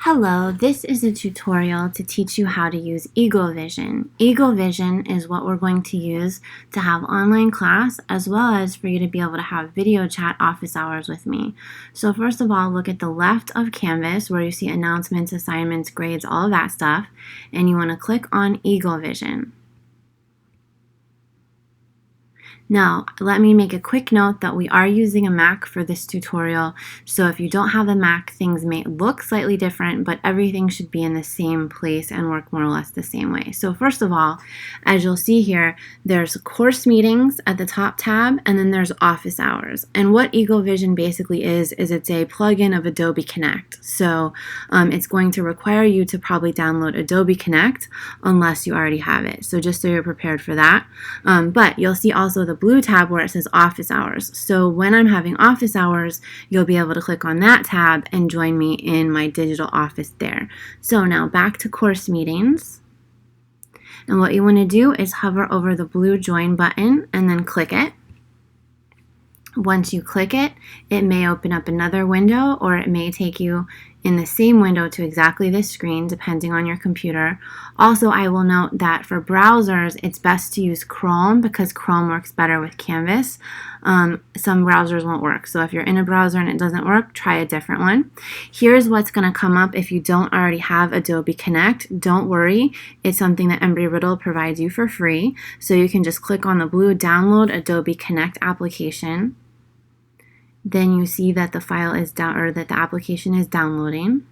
Hello, this is a tutorial to teach you how to use EagleVision. EagleVision is what we're going to use to have online class as well as for you to be able to have video chat office hours with me. So first of all, look at the left of Canvas where you see announcements, assignments, grades, all of that stuff, and you want to click on EagleVision. Now, let me make a quick note that we are using a Mac for this tutorial, so if you don't have a Mac, things may look slightly different, but everything should be in the same place and work more or less the same way. So first of all, as you'll see here, there's course meetings at the top tab, and then there's office hours. And what EagleVision basically is it's a plugin of Adobe Connect. So it's going to require you to probably download Adobe Connect unless you already have it. So just so you're prepared for that. But you'll see also the blue tab where it says office hours. So when I'm having office hours, you'll be able to click on that tab and join me in my digital office there. So now back to course meetings. And what you want to do is hover over the blue join button and then click it. Once you click it, it may open up another window or it may take you in the same window to exactly this screen depending on your computer. Also, I will note that for browsers, it's best to use Chrome because Chrome works better with Canvas. Some browsers won't work. So if you're in a browser and it doesn't work, try a different one. Here's what's going to come up if you don't already have Adobe Connect. Don't worry, it's something that Embry-Riddle provides you for free. So you can just click on the blue download Adobe Connect application. Then you see that the file is down, or that the application is downloading.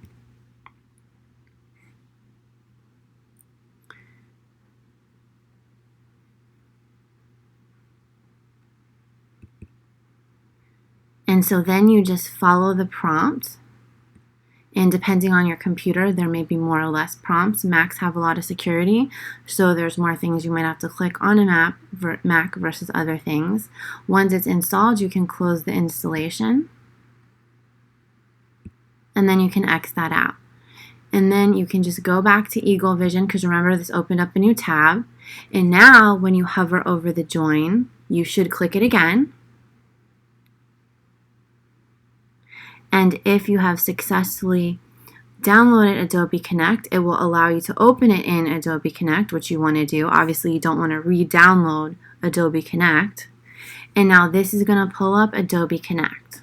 And so then you just follow the prompt. And depending on your computer, there may be more or less prompts. Macs have a lot of security, so there's more things you might have to click on a Mac versus other things. Once it's installed, you can close the installation. And then you can X that out. And then you can just go back to EagleVision, because remember, this opened up a new tab. And now, when you hover over the join, you should click it again. And if you have successfully downloaded Adobe Connect, it will allow you to open it in Adobe Connect, which you want to do. Obviously, you don't want to re-download Adobe Connect. And now this is going to pull up Adobe Connect.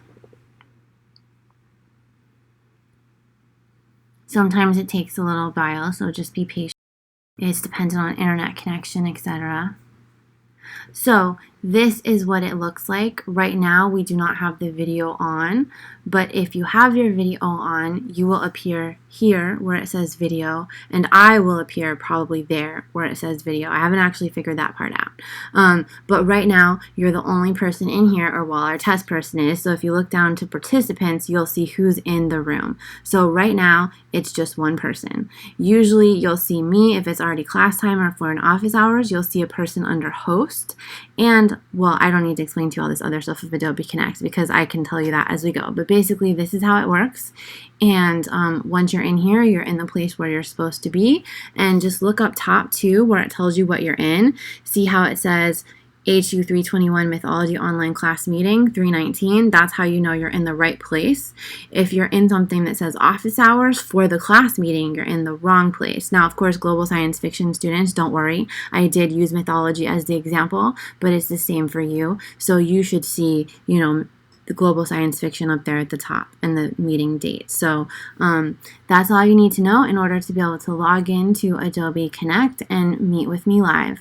Sometimes it takes a little while, so just be patient. It's dependent on internet connection, etc. So this is what it looks like. Right now we do not have the video on, but if you have your video on, you will appear here where it says video, and I will appear probably there where it says video. I haven't actually figured that part out. But right now you're the only person in here, or well, our test person is, so if you look down to participants, you'll see who's in the room. So right now it's just one person. Usually you'll see me if it's already class time, or for an office hours, you'll see a person under host. And, well, I don't need to explain to you all this other stuff of Adobe Connect because I can tell you that as we go. But basically, this is how it works. And once you're in here, you're in the place where you're supposed to be. And just look up top, too, where it tells you what you're in. See how it says HU 321 Mythology Online Class Meeting 319. That's how you know you're in the right place. If you're in something that says office hours for the class meeting, you're in the wrong place. Now, of course, global science fiction students, don't worry. I did use mythology as the example, but it's the same for you. So you should see, you know, the global science fiction up there at the top and the meeting date. So that's all you need to know in order to be able to log into Adobe Connect and meet with me live.